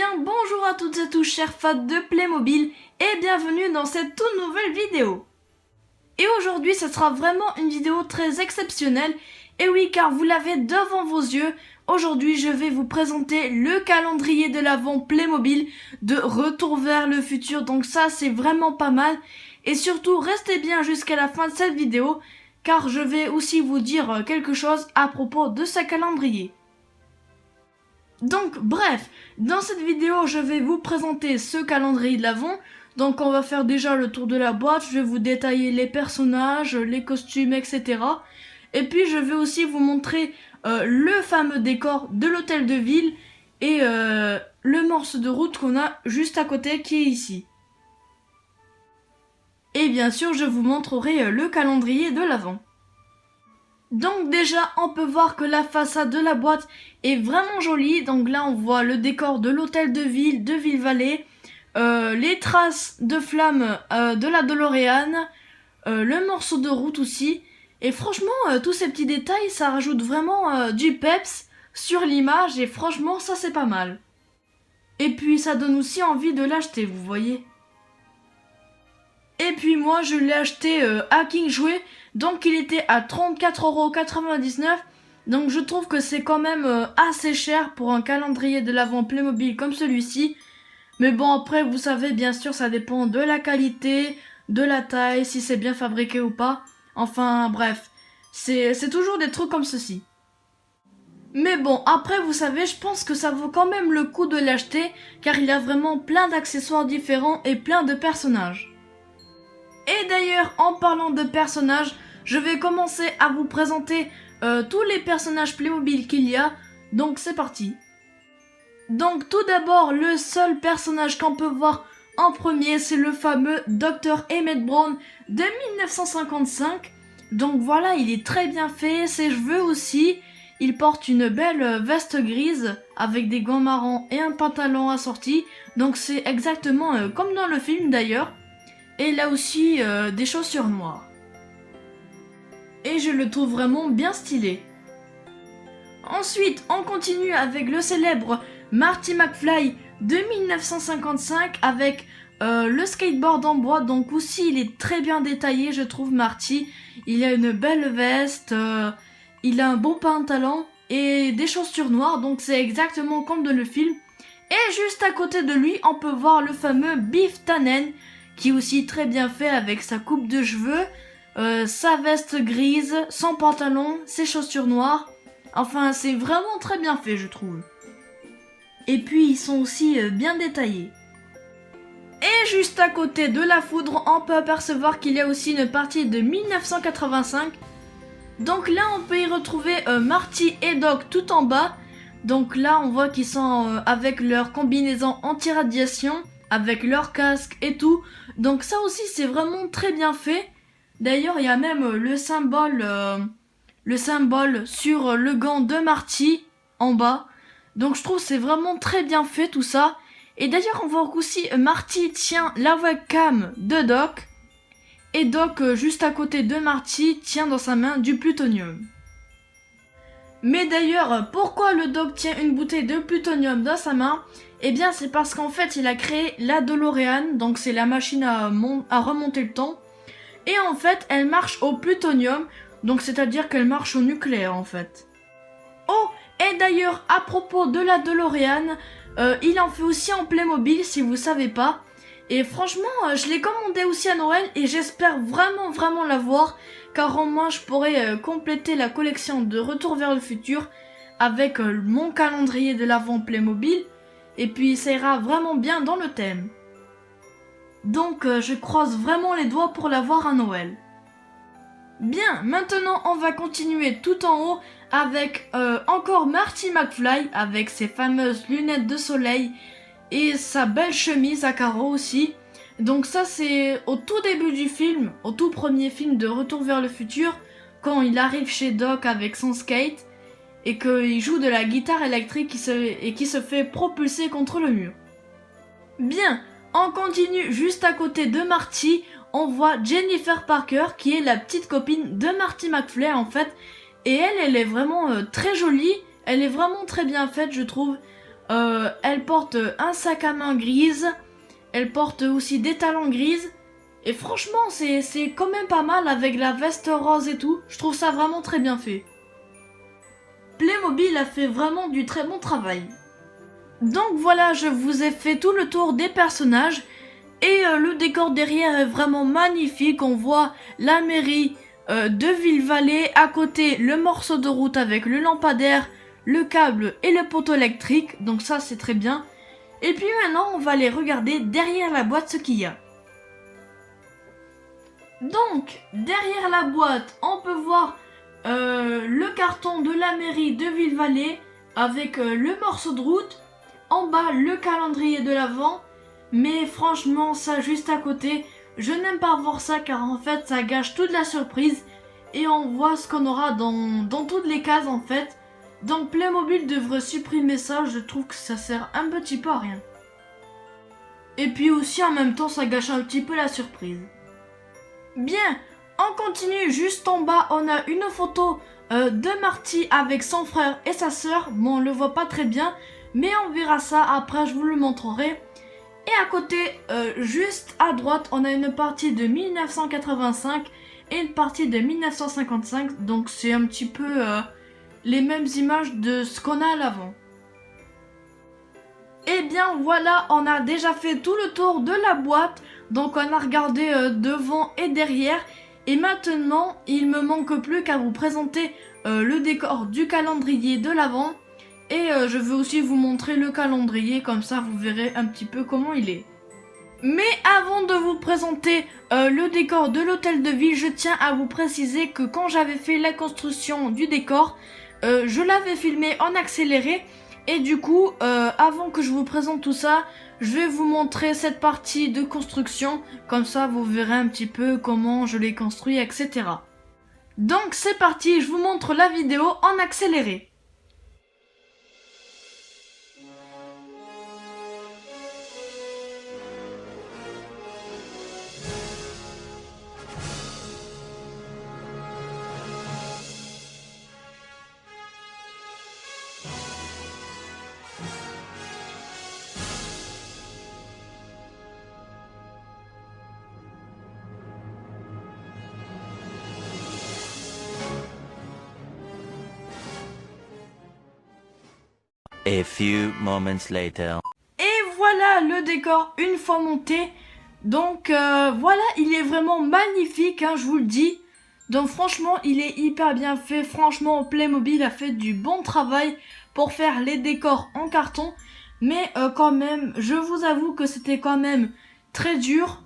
bien, bonjour à toutes et à tous chers fans de Playmobil et bienvenue dans cette toute nouvelle vidéo. Et aujourd'hui ce sera vraiment une vidéo très exceptionnelle, et oui car vous l'avez devant vos yeux, aujourd'hui je vais vous présenter le calendrier de l'Avent Playmobil de Retour vers le futur, donc ça c'est vraiment pas mal, et surtout restez bien jusqu'à la fin de cette vidéo car je vais aussi vous dire quelque chose à propos de ce calendrier. Donc bref, dans cette vidéo je vais vous présenter ce calendrier de l'Avent. Donc on va faire déjà le tour de la boîte, je vais vous détailler les personnages, les costumes, etc. Et puis je vais aussi vous montrer le fameux décor de l'hôtel de ville et le morceau de route qu'on a juste à côté qui est ici. Et bien sûr je vous montrerai le calendrier de l'Avent. Donc déjà on peut voir que la façade de la boîte est vraiment jolie. Donc là on voit le décor de l'hôtel de Ville-Vallée, les traces de flammes de la DeLorean, le morceau de route aussi. Et franchement tous ces petits détails ça rajoute vraiment du peps sur l'image et franchement ça c'est pas mal. Et puis ça donne aussi envie de l'acheter, vous voyez. Et puis moi je l'ai acheté à King Jouet, donc il était à 34,99€. Donc je trouve que c'est quand même assez cher pour un calendrier de l'Avent Playmobil comme celui-ci. Mais bon après vous savez bien sûr ça dépend de la qualité, de la taille, si c'est bien fabriqué ou pas. Enfin bref, c'est toujours des trucs comme ceci. Mais bon, après vous savez, je pense que ça vaut quand même le coup de l'acheter car il a vraiment plein d'accessoires différents et plein de personnages. Et d'ailleurs, en parlant de personnages, je vais commencer à vous présenter tous les personnages Playmobil qu'il y a, donc c'est parti. Donc tout d'abord, le seul personnage qu'on peut voir en premier, c'est le fameux Dr Emmett Brown de 1955. Donc voilà, il est très bien fait, ses cheveux aussi. Il porte une belle veste grise avec des gants marrons et un pantalon assorti. Donc c'est exactement comme dans le film d'ailleurs. Et il a aussi des chaussures noires. Et je le trouve vraiment bien stylé. Ensuite, on continue avec le célèbre Marty McFly de 1955 avec le skateboard en bois. Donc aussi, il est très bien détaillé, je trouve, Marty. Il a une belle veste, il a un bon pantalon et des chaussures noires. Donc c'est exactement comme dans le film. Et juste à côté de lui, on peut voir le fameux Biff Tannen, qui est aussi très bien fait avec sa coupe de cheveux, sa veste grise, son pantalon, ses chaussures noires. Enfin, c'est vraiment très bien fait, je trouve. Et puis, ils sont aussi bien détaillés. Et juste à côté de la foudre, on peut apercevoir qu'il y a aussi une partie de 1985. Donc là, on peut y retrouver Marty et Doc tout en bas. Donc là, on voit qu'ils sont avec leur combinaison anti-radiation, avec leur casque et tout. Donc ça aussi c'est vraiment très bien fait. D'ailleurs il y a même le symbole sur le gant de Marty en bas. Donc je trouve c'est vraiment très bien fait tout ça. Et d'ailleurs on voit aussi Marty tient la webcam de Doc. Et Doc juste à côté de Marty tient dans sa main du plutonium. Mais d'ailleurs, pourquoi le Doc tient une bouteille de plutonium dans sa main? Eh bien, c'est parce qu'en fait, il a créé la DeLorean, donc c'est la machine à remonter le temps. Et en fait, elle marche au plutonium, donc c'est-à-dire qu'elle marche au nucléaire en fait. Oh, et d'ailleurs, à propos de la DeLorean, il en fait aussi en Playmobil, si vous savez pas. Et franchement, je l'ai commandé aussi à Noël et j'espère vraiment l'avoir. Car au moins je pourrais compléter la collection de Retour vers le futur avec mon calendrier de l'Avent Playmobil. Et puis ça ira vraiment bien dans le thème. Donc je croise vraiment les doigts pour l'avoir à Noël. Bien, maintenant on va continuer tout en haut avec encore Marty McFly avec ses fameuses lunettes de soleil et sa belle chemise à carreaux aussi. Donc ça c'est au tout début du film, au tout premier film de Retour vers le futur, quand il arrive chez Doc avec son skate et qu'il joue de la guitare électrique qui se fait propulser contre le mur. Bien, on continue juste à côté de Marty, on voit Jennifer Parker qui est la petite copine de Marty McFly en fait. Et elle est vraiment très jolie, elle est vraiment très bien faite je trouve. Elle porte un sac à main grise. Elle porte aussi des talons grises. Et franchement, c'est quand même pas mal avec la veste rose et tout. Je trouve ça vraiment très bien fait. Playmobil a fait vraiment du très bon travail. Donc voilà, je vous ai fait tout le tour des personnages. Et le décor derrière est vraiment magnifique. On voit la mairie de Ville-Vallée. À côté, le morceau de route avec le lampadaire, le câble et le poteau électrique. Donc ça, c'est très bien. Et puis maintenant, on va aller regarder derrière la boîte ce qu'il y a. Donc, derrière la boîte, on peut voir le carton de la mairie de Ville-Vallée avec le morceau de route. En bas, le calendrier de l'Avent. Mais franchement, ça juste à côté, je n'aime pas voir ça car en fait, ça gâche toute la surprise. Et on voit ce qu'on aura dans toutes les cases en fait. Donc Playmobil devrait supprimer ça, je trouve que ça sert un petit peu à rien. Et puis aussi en même temps, ça gâche un petit peu la surprise. Bien, on continue. Juste en bas, on a une photo de Marty avec son frère et sa sœur. Bon, on le voit pas très bien, mais on verra ça après, je vous le montrerai. Et à côté, juste à droite, on a une partie de 1985 et une partie de 1955. Donc c'est un petit peu les mêmes images de ce qu'on a à l'avant. Et bien voilà, on a déjà fait tout le tour de la boîte. Donc on a regardé devant et derrière. Et maintenant, il me manque plus qu'à vous présenter le décor du calendrier de l'Avent. Et je veux aussi vous montrer le calendrier, comme ça vous verrez un petit peu comment il est. Mais avant de vous présenter le décor de l'hôtel de ville, je tiens à vous préciser que quand j'avais fait la construction du décor, je l'avais filmé en accéléré. Et du coup, avant que je vous présente tout ça, je vais vous montrer cette partie de construction. Comme ça, vous verrez un petit peu comment je l'ai construit, etc. Donc c'est parti, je vous montre la vidéo en accéléré. A few moments later. Et voilà le décor une fois monté. Donc voilà, il est vraiment magnifique, hein, je vous le dis. Donc franchement, il est hyper bien fait. Franchement, Playmobil a fait du bon travail pour faire les décors en carton. Mais quand même, je vous avoue que c'était quand même très dur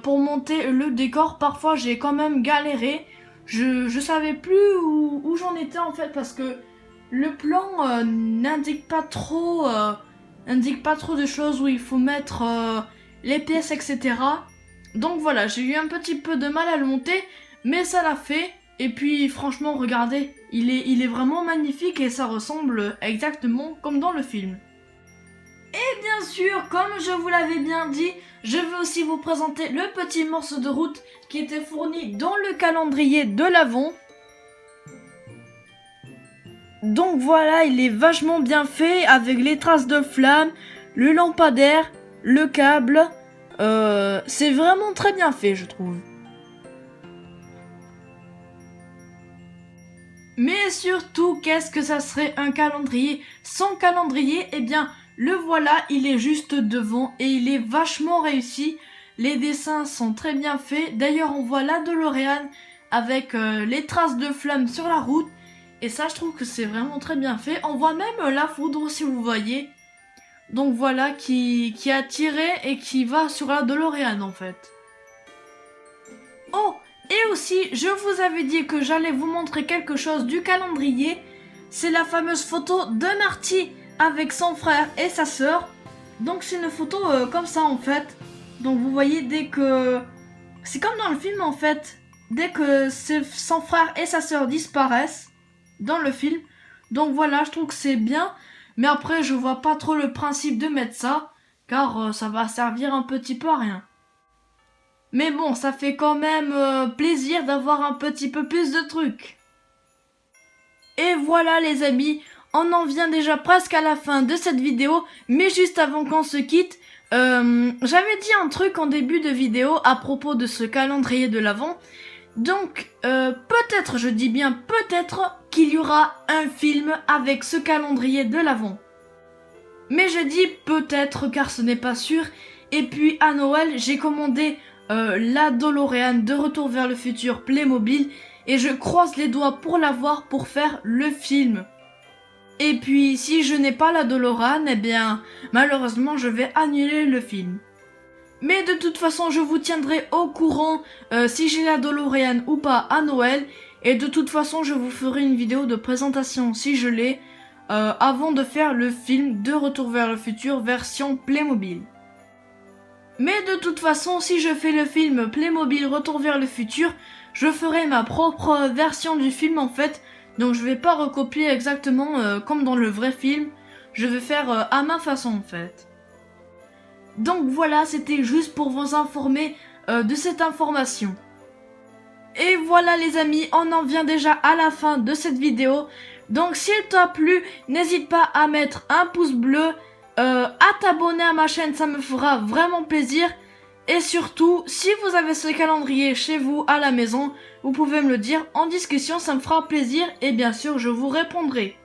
pour monter le décor. Parfois, j'ai quand même galéré. Je savais plus où j'en étais en fait parce que le plan n'indique pas trop de choses où il faut mettre les pièces, etc. Donc voilà, j'ai eu un petit peu de mal à le monter, mais ça l'a fait. Et puis franchement, regardez, il est vraiment magnifique et ça ressemble exactement comme dans le film. Et bien sûr, comme je vous l'avais bien dit, je vais aussi vous présenter le petit morceau de route qui était fourni dans le calendrier de l'Avent. Donc voilà, il est vachement bien fait avec les traces de flammes, le lampadaire, le câble. C'est vraiment très bien fait, je trouve. Mais surtout, qu'est-ce que ça serait un calendrier sans calendrier? Eh bien, le voilà, il est juste devant et il est vachement réussi. Les dessins sont très bien faits. D'ailleurs, on voit la DeLorean avec les traces de flammes sur la route. Et ça, je trouve que c'est vraiment très bien fait. On voit même la foudre, si vous voyez. Donc voilà, qui a tiré et qui va sur la DeLorean, en fait. Oh, et aussi, je vous avais dit que j'allais vous montrer quelque chose du calendrier. C'est la fameuse photo de Marty avec son frère et sa sœur. Donc c'est une photo comme ça, en fait. Donc vous voyez, dès que... C'est comme dans le film, en fait. Dès que son frère et sa sœur disparaissent dans le film. Donc voilà, je trouve que c'est bien. Mais après, je vois pas trop le principe de mettre ça. Car ça va servir un petit peu à rien. Mais bon, ça fait quand même plaisir d'avoir un petit peu plus de trucs. Et voilà les amis, on en vient déjà presque à la fin de cette vidéo, mais juste avant qu'on se quitte, j'avais dit un truc en début de vidéo à propos de ce calendrier de l'Avent. Donc, peut-être, je dis bien peut-être, qu'il y aura un film avec ce calendrier de l'Avent. Mais je dis peut-être car ce n'est pas sûr. Et puis à Noël, j'ai commandé la DeLorean de Retour vers le futur Playmobil et je croise les doigts pour l'avoir pour faire le film. Et puis si je n'ai pas la DeLorean, eh bien malheureusement je vais annuler le film. Mais de toute façon je vous tiendrai au courant si j'ai la DeLorean ou pas à Noël. Et de toute façon je vous ferai une vidéo de présentation si je l'ai avant de faire le film de Retour vers le futur version Playmobil. Mais de toute façon, si je fais le film Playmobil Retour vers le futur, je ferai ma propre version du film en fait. Donc je vais pas recopier exactement comme dans le vrai film. Je vais faire à ma façon en fait. Donc voilà, c'était juste pour vous informer de cette information. Et voilà les amis, on en vient déjà à la fin de cette vidéo. Donc s'il t'a plu, n'hésite pas à mettre un pouce bleu. À t'abonner à ma chaîne, ça me fera vraiment plaisir. Et surtout, si vous avez ce calendrier chez vous à la maison, vous pouvez me le dire en discussion, ça me fera plaisir et bien sûr je vous répondrai.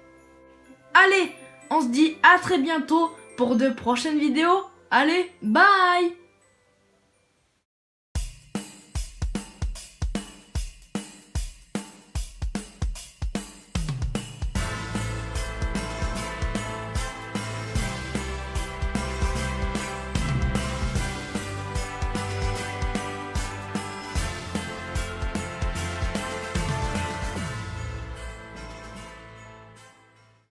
Allez, on se dit à très bientôt pour de prochaines vidéos. Allez, bye!